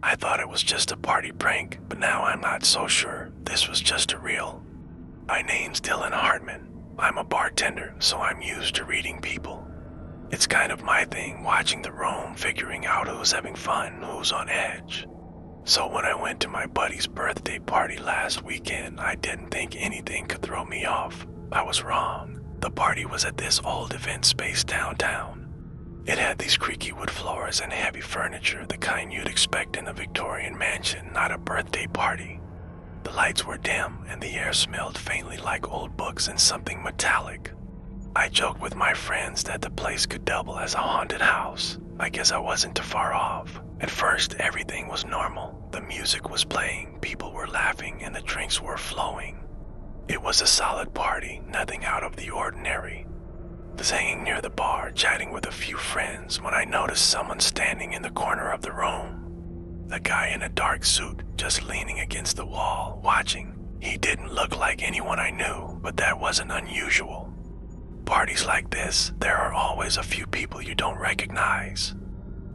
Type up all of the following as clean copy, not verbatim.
I thought it was just a party prank, but now I'm not so sure this was just a real. My name's Dylan Hartman. I'm a bartender, so I'm used to reading people. It's kind of my thing, watching the room, figuring out who's having fun, who's on edge. So when I went to my buddy's birthday party last weekend, I didn't think anything could throw me off. I was wrong. The party was at this old event space downtown. It had these creaky wood floors and heavy furniture, the kind you'd expect in a Victorian mansion, not a birthday party. The lights were dim and the air smelled faintly like old books and something metallic. I joked with my friends that the place could double as a haunted house. I guess I wasn't too far off. At first, everything was normal. The music was playing, people were laughing, and the drinks were flowing. It was a solid party, nothing out of the ordinary. I was hanging near the bar, chatting with a few friends, when I noticed someone standing in the corner of the room. A guy in a dark suit, just leaning against the wall, watching. He didn't look like anyone I knew, but that wasn't unusual. Parties like this, there are always a few people you don't recognize.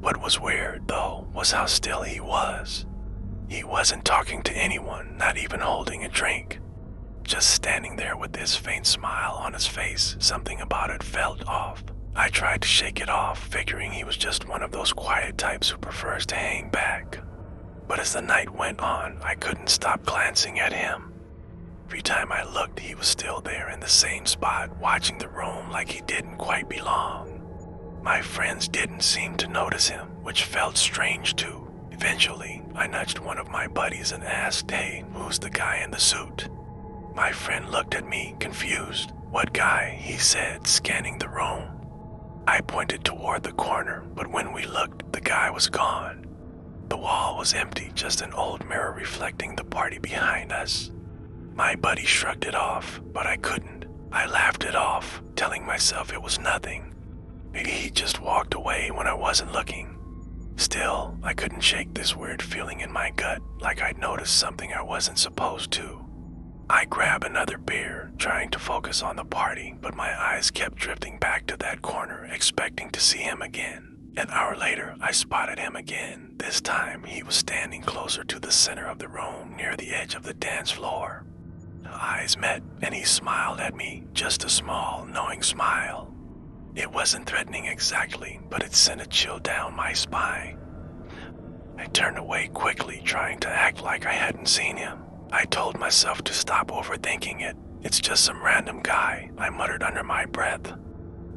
What was weird, though, was how still he was. He wasn't talking to anyone, not even holding a drink. Just standing there with this faint smile on his face, something about it felt off. I tried to shake it off, figuring he was just one of those quiet types who prefers to hang back. But as the night went on, I couldn't stop glancing at him. Every time I looked, he was still there in the same spot, watching the room like he didn't quite belong. My friends didn't seem to notice him, which felt strange too. Eventually, I nudged one of my buddies and asked, "Hey, who's the guy in the suit?" My friend looked at me, confused. "What guy?" he said, scanning the room. I pointed toward the corner, but when we looked, the guy was gone. The wall was empty, just an old mirror reflecting the party behind us. My buddy shrugged it off, but I couldn't. I laughed it off, telling myself it was nothing. Maybe he just walked away when I wasn't looking. Still, I couldn't shake this weird feeling in my gut, like I'd noticed something I wasn't supposed to. I grabbed another beer, trying to focus on the party, but my eyes kept drifting back to that corner, expecting to see him again. An hour later, I spotted him again. This time, he was standing closer to the center of the room, near the edge of the dance floor. Our eyes met, and he smiled at me, just a small, knowing smile. It wasn't threatening exactly, but it sent a chill down my spine. I turned away quickly, trying to act like I hadn't seen him. I told myself to stop overthinking it. It's just some random guy, I muttered under my breath.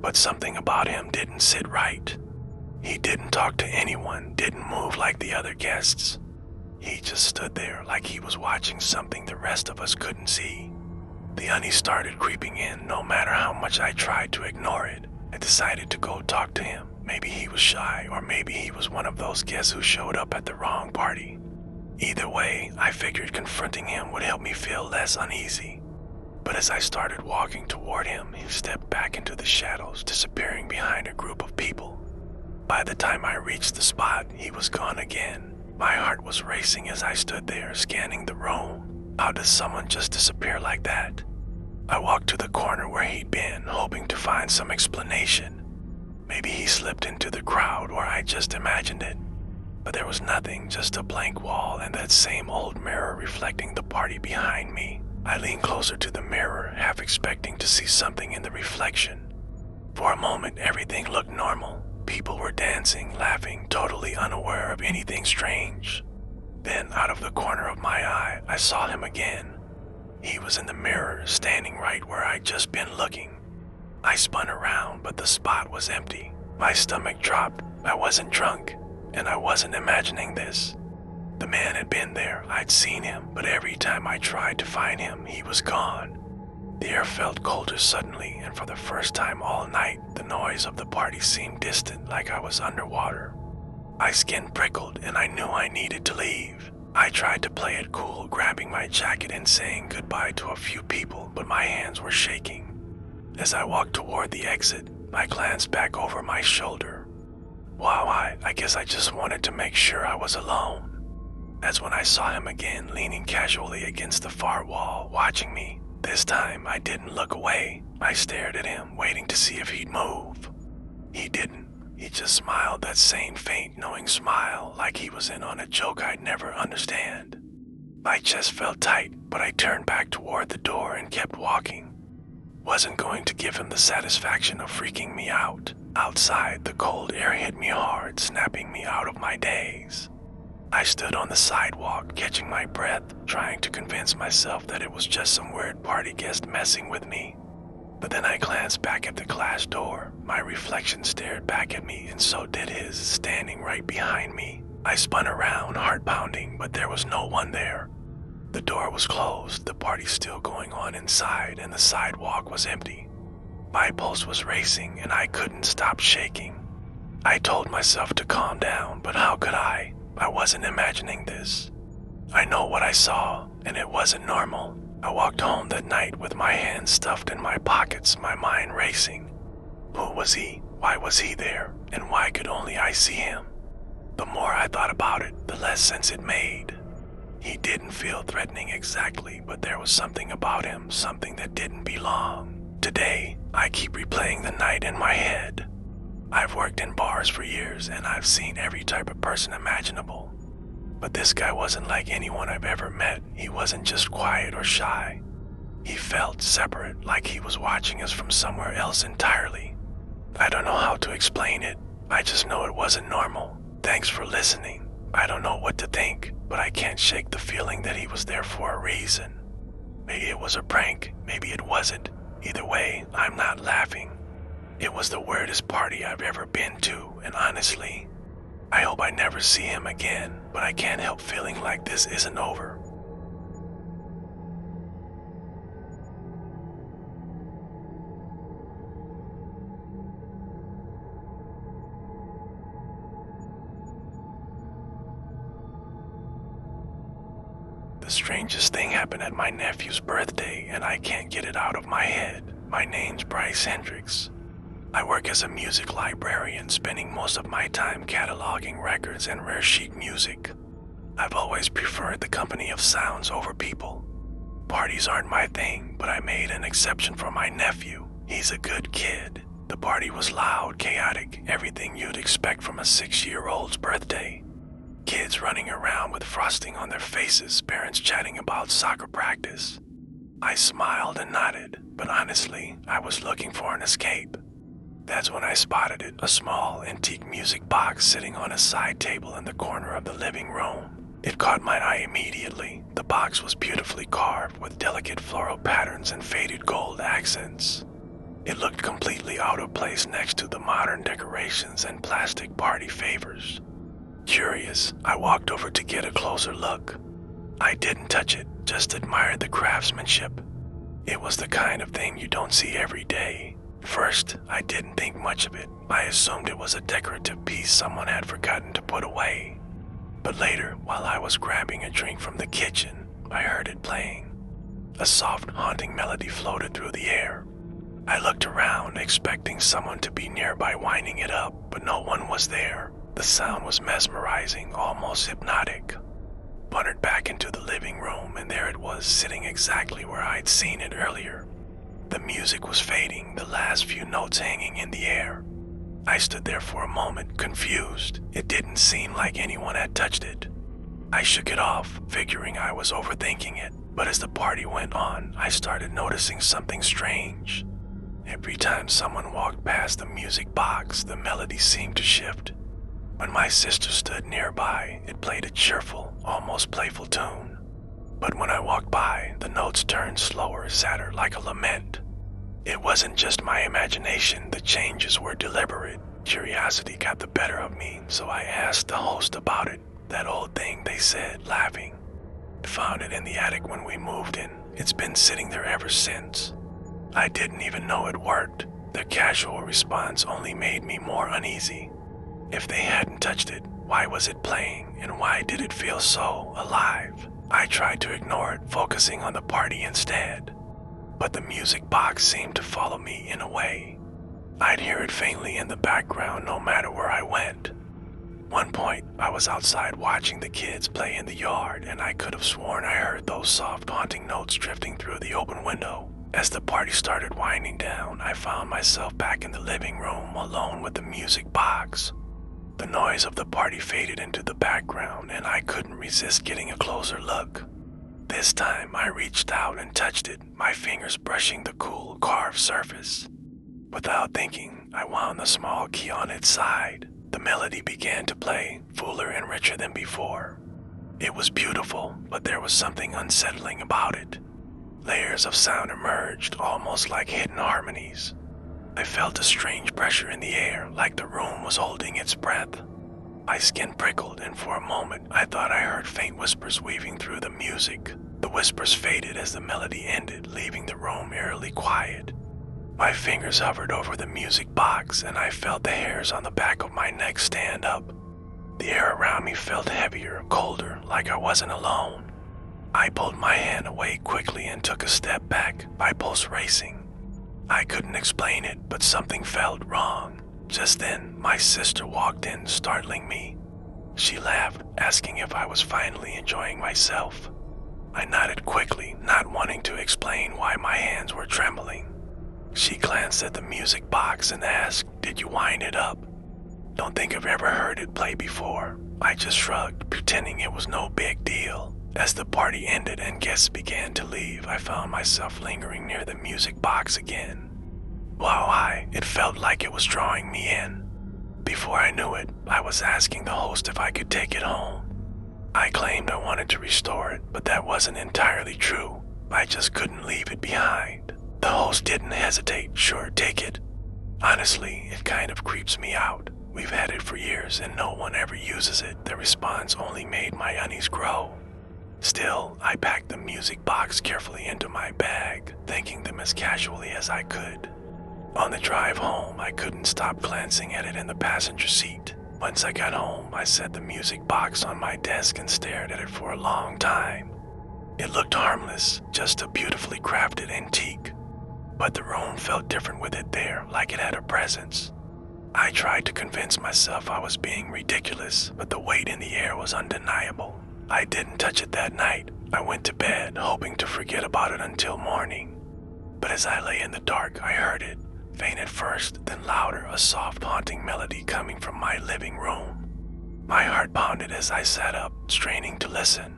But something about him didn't sit right. He didn't talk to anyone, didn't move like the other guests. He just stood there like he was watching something the rest of us couldn't see. The unease started creeping in, no matter how much I tried to ignore it. I decided to go talk to him. Maybe he was shy, or maybe he was one of those guests who showed up at the wrong party. Either way, I figured confronting him would help me feel less uneasy. But as I started walking toward him, he stepped back into the shadows, disappearing behind a group of people. By the time I reached the spot, he was gone again. My heart was racing as I stood there, scanning the room. How does someone just disappear like that? I walked to the corner where he'd been, hoping to find some explanation. Maybe he slipped into the crowd, or I just imagined it. But there was nothing, just a blank wall and that same old mirror reflecting the party behind me. I leaned closer to the mirror, half expecting to see something in the reflection. For a moment, everything looked normal. People were dancing, laughing, totally unaware of anything strange. Then, out of the corner of my eye, I saw him again. He was in the mirror, standing right where I'd just been looking. I spun around, but the spot was empty. My stomach dropped. I wasn't drunk, and I wasn't imagining this. The man had been there, I'd seen him, but every time I tried to find him, he was gone. The air felt colder suddenly, and for the first time all night, the noise of the party seemed distant, like I was underwater. My skin prickled, and I knew I needed to leave. I tried to play it cool, grabbing my jacket and saying goodbye to a few people, but my hands were shaking. As I walked toward the exit, I glanced back over my shoulder. Wow, I guess I just wanted to make sure I was alone. That's when I saw him again, leaning casually against the far wall, watching me. This time, I didn't look away. I stared at him, waiting to see if he'd move. He didn't. He just smiled, that same faint, knowing smile, like he was in on a joke I'd never understand. My chest felt tight, but I turned back toward the door and kept walking. Wasn't going to give him the satisfaction of freaking me out. Outside, the cold air hit me hard, snapping me out of my daze. I stood on the sidewalk, catching my breath, trying to convince myself that it was just some weird party guest messing with me. But then I glanced back at the glass door. My reflection stared back at me, and so did his, standing right behind me. I spun around, heart pounding, but there was no one there. The door was closed, the party still going on inside, and the sidewalk was empty. My pulse was racing, and I couldn't stop shaking. I told myself to calm down, but how could I? I wasn't imagining this. I know what I saw, and it wasn't normal. I walked home that night with my hands stuffed in my pockets, my mind racing. Who was he? Why was he there? And why could only I see him? The more I thought about it, the less sense it made. He didn't feel threatening exactly, but there was something about him, something that didn't belong. Today, I keep replaying the night in my head. I've worked in bars for years, and I've seen every type of person imaginable. But this guy wasn't like anyone I've ever met. He wasn't just quiet or shy. He felt separate, like he was watching us from somewhere else entirely. I don't know how to explain it. I just know it wasn't normal. Thanks for listening. I don't know what to think, but I can't shake the feeling that he was there for a reason. Maybe it was a prank, maybe it wasn't. Either way, I'm not laughing. It was the weirdest party I've ever been to, and honestly, I hope I never see him again, but I can't help feeling like this isn't over. The strangest thing happened at my nephew's birthday, and I can't get it out of my head. My name's Bryce Hendricks. I work as a music librarian, spending most of my time cataloging records and rare sheet music. I've always preferred the company of sounds over people. Parties aren't my thing, but I made an exception for my nephew. He's a good kid. The party was loud, chaotic, everything you'd expect from a 6-year-old's birthday. Kids running around with frosting on their faces, parents chatting about soccer practice. I smiled and nodded, but honestly, I was looking for an escape. That's when I spotted it, a small, antique music box sitting on a side table in the corner of the living room. It caught my eye immediately. The box was beautifully carved with delicate floral patterns and faded gold accents. It looked completely out of place next to the modern decorations and plastic party favors. Curious, I walked over to get a closer look. I didn't touch it, just admired the craftsmanship. It was the kind of thing you don't see every day. First, I didn't think much of it. I assumed it was a decorative piece someone had forgotten to put away. But later, while I was grabbing a drink from the kitchen, I heard it playing. A soft, haunting melody floated through the air. I looked around, expecting someone to be nearby winding it up, but no one was there. The sound was mesmerizing, almost hypnotic. Wandered back into the living room, and there it was, sitting exactly where I'd seen it earlier. The music was fading, the last few notes hanging in the air. I stood there for a moment, confused. It didn't seem like anyone had touched it. I shook it off, figuring I was overthinking it, but as the party went on, I started noticing something strange. Every time someone walked past the music box, the melody seemed to shift. When my sister stood nearby, it played a cheerful, almost playful tune. But when I walked by, the notes turned slower, sadder, like a lament. It wasn't just my imagination, the changes were deliberate. Curiosity got the better of me, so I asked the host about it. That old thing, they said, laughing. Found it in the attic when we moved in. It's been sitting there ever since. I didn't even know it worked. Their casual response only made me more uneasy. If they hadn't touched it, why was it playing, and why did it feel so alive? I tried to ignore it, focusing on the party instead. But the music box seemed to follow me in a way. I'd hear it faintly in the background no matter where I went. One point, I was outside watching the kids play in the yard, and I could have sworn I heard those soft, haunting notes drifting through the open window. As the party started winding down, I found myself back in the living room alone with the music box. The noise of the party faded into the background, and I couldn't resist getting a closer look. This time, I reached out and touched it, my fingers brushing the cool, carved surface. Without thinking, I wound the small key on its side. The melody began to play, fuller and richer than before. It was beautiful, but there was something unsettling about it. Layers of sound emerged, almost like hidden harmonies. I felt a strange pressure in the air, like the room was holding its breath. My skin prickled, and for a moment, I thought I heard faint whispers weaving through the music. The whispers faded as the melody ended, leaving the room eerily quiet. My fingers hovered over the music box, and I felt the hairs on the back of my neck stand up. The air around me felt heavier, colder, like I wasn't alone. I pulled my hand away quickly and took a step back, my pulse racing. I couldn't explain it, but something felt wrong. Just then, my sister walked in, startling me. She laughed, asking if I was finally enjoying myself. I nodded quickly, not wanting to explain why my hands were trembling. She glanced at the music box and asked, "Did you wind it up?" "Don't think I've ever heard it play before." I just shrugged, pretending it was no big deal. As the party ended and guests began to leave, I found myself lingering near the music box again. It felt like it was drawing me in. Before I knew it, I was asking the host if I could take it home. I claimed I wanted to restore it, but that wasn't entirely true. I just couldn't leave it behind. The host didn't hesitate. "Sure, take it." Honestly, it kind of creeps me out. "We've had it for years and no one ever uses it." The response only made my unease grow. Still, I packed the music box carefully into my bag, thanking them as casually as I could. On the drive home, I couldn't stop glancing at it in the passenger seat. Once I got home, I set the music box on my desk and stared at it for a long time. It looked harmless, just a beautifully crafted antique. But the room felt different with it there, like it had a presence. I tried to convince myself I was being ridiculous, but the weight in the air was undeniable. I didn't touch it that night. I went to bed, hoping to forget about it until morning. But as I lay in the dark, I heard it, faint at first, then louder, a soft, haunting melody coming from my living room. My heart pounded as I sat up, straining to listen.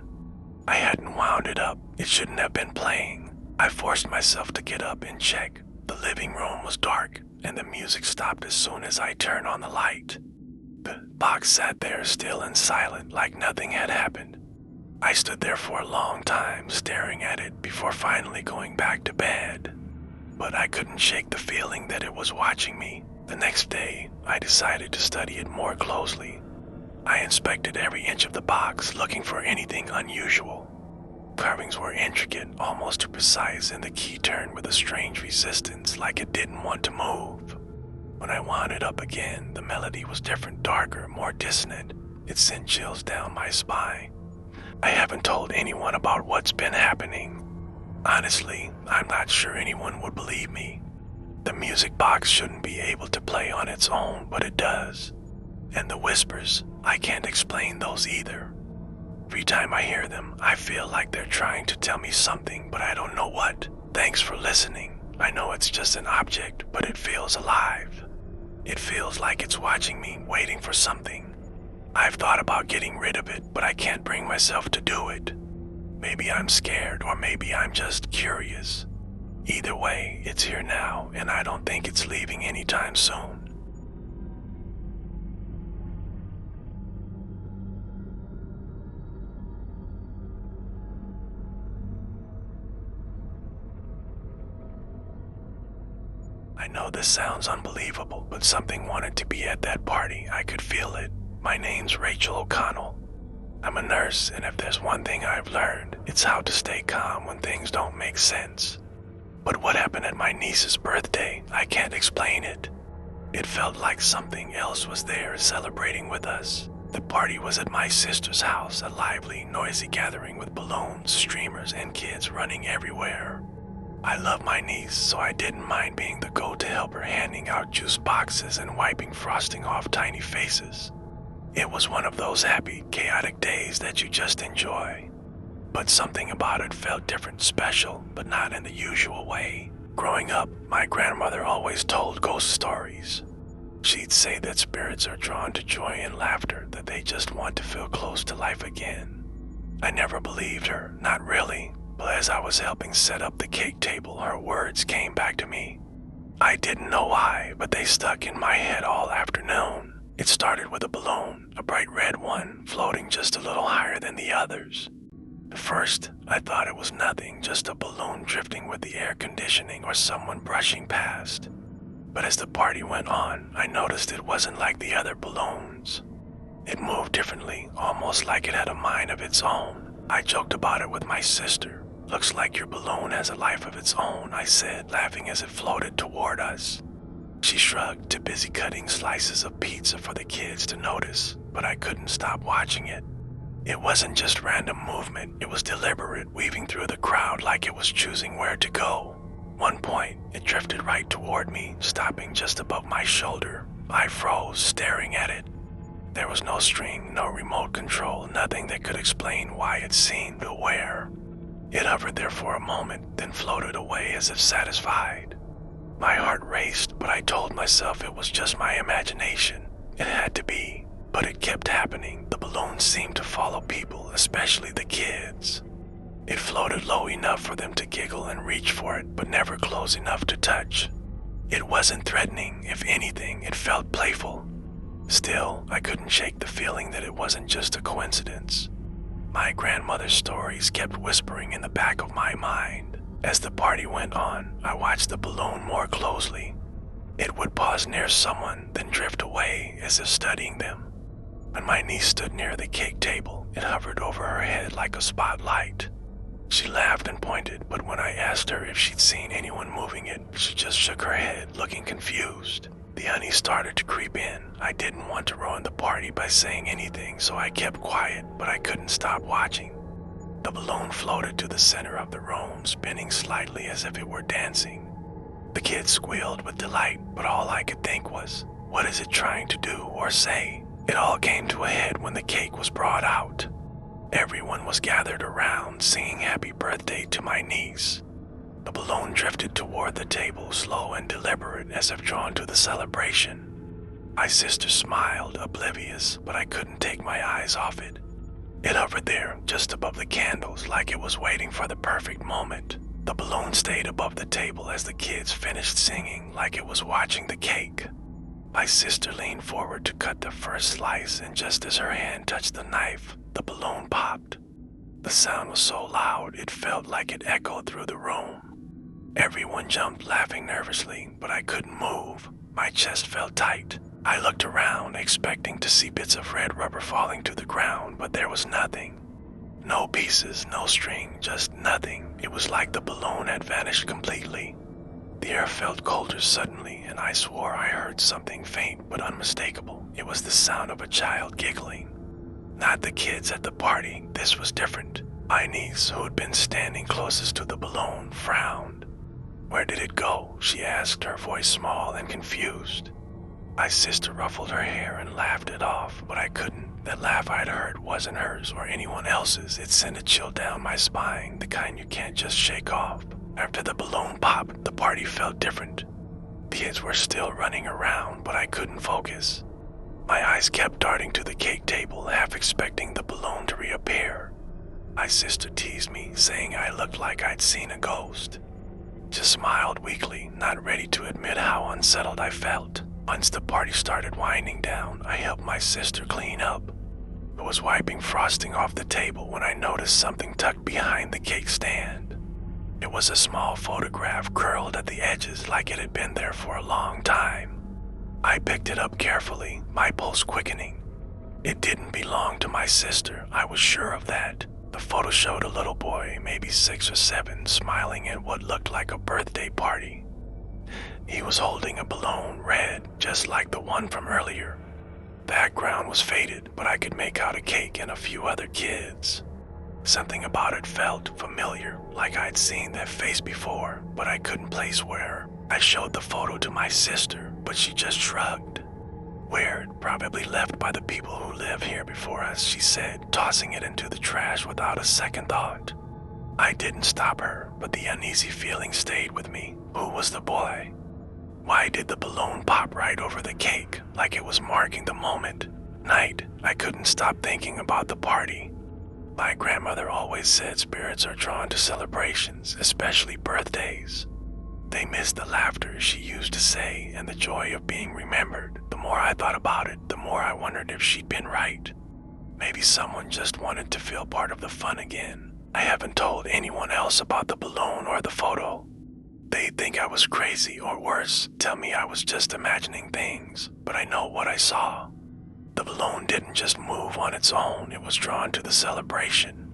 I hadn't wound it up. It shouldn't have been playing. I forced myself to get up and check. The living room was dark, and the music stopped as soon as I turned on the light. The box sat there still and silent, like nothing had happened. I stood there for a long time, staring at it before finally going back to bed. But I couldn't shake the feeling that it was watching me. The next day, I decided to study it more closely. I inspected every inch of the box, looking for anything unusual. Carvings were intricate, almost too precise, and the key turned with a strange resistance, like it didn't want to move. When I wound it up again, the melody was different, darker, more dissonant. It sent chills down my spine. I haven't told anyone about what's been happening. Honestly, I'm not sure anyone would believe me. The music box shouldn't be able to play on its own, but it does. And the whispers, I can't explain those either. Every time I hear them, I feel like they're trying to tell me something, but I don't know what. Thanks for listening. I know it's just an object, but it feels alive. It feels like it's watching me, waiting for something. I've thought about getting rid of it, but I can't bring myself to do it. Maybe I'm scared, or maybe I'm just curious. Either way, it's here now, and I don't think it's leaving anytime soon. I know this sounds unbelievable, but something wanted to be at that party. I could feel it. My name's Rachel O'Connell. I'm a nurse, and if there's one thing I've learned, it's how to stay calm when things don't make sense. But what happened at my niece's birthday, I can't explain it. It felt like something else was there celebrating with us. The party was at my sister's house, a lively, noisy gathering with balloons, streamers, and kids running everywhere. I love my niece, so I didn't mind being the go-to helper, handing out juice boxes and wiping frosting off tiny faces. It was one of those happy, chaotic days that you just enjoy. but something about it felt different, special, but not in the usual way. Growing up, my grandmother always told ghost stories. She'd say that spirits are drawn to joy and laughter, that they just want to feel close to life again. I never believed her, not really, but as I was helping set up the cake table, her words came back to me. I didn't know why, but they stuck in my head all afternoon. It started with a balloon, a bright red one, floating just a little higher than the others. At first, I thought it was nothing, just a balloon drifting with the air conditioning or someone brushing past. But as the party went on, I noticed it wasn't like the other balloons. It moved differently, almost like it had a mind of its own. I joked about it with my sister. "Looks like your balloon has a life of its own," I said, laughing as it floated toward us. She shrugged, too busy cutting slices of pizza for the kids to notice, but I couldn't stop watching it. It wasn't just random movement, it was deliberate, weaving through the crowd like it was choosing where to go. One point, it drifted right toward me, stopping just above my shoulder. I froze, staring at it. There was no string, no remote control, nothing that could explain why it seemed aware. It hovered there for a moment, then floated away as if satisfied. My heart raced, but I told myself it was just my imagination. It had to be, but it kept happening. The balloon seemed to follow people, especially the kids. It floated low enough for them to giggle and reach for it, but never close enough to touch. It wasn't threatening. If anything, it felt playful. Still, I couldn't shake the feeling that it wasn't just a coincidence. My grandmother's stories kept whispering in the back of my mind. As the party went on, I watched the balloon more closely. It would pause near someone, then drift away as if studying them. When my niece stood near the cake table, it hovered over her head like a spotlight. She laughed and pointed, but when I asked her if she'd seen anyone moving it, she just shook her head, looking confused. The honey started to creep in. I didn't want to ruin the party by saying anything, so I kept quiet, but I couldn't stop watching. The balloon floated to the center of the room, spinning slightly as if it were dancing. The kids squealed with delight, but all I could think was, what is it trying to do or say? It all came to a head when the cake was brought out. Everyone was gathered around, singing happy birthday to my niece. The balloon drifted toward the table, slow and deliberate, as if drawn to the celebration. My sister smiled, oblivious, but I couldn't take my eyes off it. It hovered there, just above the candles, like it was waiting for the perfect moment. The balloon stayed above the table as the kids finished singing, like it was watching the cake. My sister leaned forward to cut the first slice, and just as her hand touched the knife, the balloon popped. The sound was so loud, it felt like it echoed through the room. Everyone jumped, laughing nervously, but I couldn't move. My chest felt tight. I looked around, expecting to see bits of red rubber falling to the ground, but there was nothing. No pieces, no string, just nothing. It was like the balloon had vanished completely. The air felt colder suddenly, and I swore I heard something faint but unmistakable. It was the sound of a child giggling. Not the kids at the party, this was different. My niece, who had been standing closest to the balloon, frowned. "Where did it go?" she asked, her voice small and confused. My sister ruffled her hair and laughed it off, but I couldn't. That laugh I'd heard wasn't hers or anyone else's. It sent a chill down my spine, the kind you can't just shake off. After the balloon popped, the party felt different. Kids were still running around, but I couldn't focus. My eyes kept darting to the cake table, half expecting the balloon to reappear. My sister teased me, saying I looked like I'd seen a ghost. Just smiled weakly, not ready to admit how unsettled I felt. Once the party started winding down, I helped my sister clean up. I was wiping frosting off the table when I noticed something tucked behind the cake stand. It was a small photograph curled at the edges like it had been there for a long time. I picked it up carefully, my pulse quickening. It didn't belong to my sister, I was sure of that. The photo showed a little boy, maybe 6 or 7, smiling at what looked like a birthday party. He was holding a balloon, red, just like the one from earlier. The background was faded, but I could make out a cake and a few other kids. Something about it felt familiar, like I'd seen that face before, but I couldn't place where. I showed the photo to my sister, but she just shrugged. Weird, probably left by the people who live here before us, she said, tossing it into the trash without a second thought. I didn't stop her, but the uneasy feeling stayed with me. Who was the boy? Why did the balloon pop right over the cake, like it was marking the moment? Night, I couldn't stop thinking about the party. My grandmother always said spirits are drawn to celebrations, especially birthdays. They miss the laughter, she used to say, and the joy of being remembered. The more I thought about it, the more I wondered if she'd been right. Maybe someone just wanted to feel part of the fun again. I haven't told anyone else about the balloon or the photo. They'd think I was crazy, or worse, tell me I was just imagining things, but I know what I saw. The balloon didn't just move on its own, it was drawn to the celebration.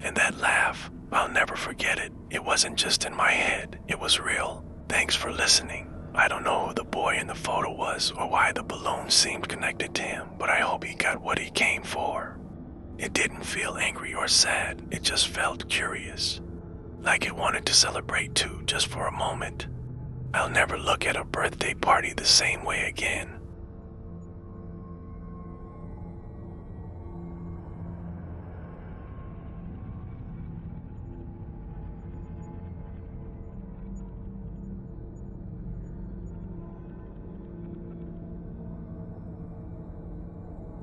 And that laugh, I'll never forget it. It wasn't just in my head, it was real. Thanks for listening. I don't know who the boy in the photo was or why the balloon seemed connected to him, but I hope he got what he came for. It didn't feel angry or sad, it just felt curious. Like it wanted to celebrate too, just for a moment. I'll never look at a birthday party the same way again.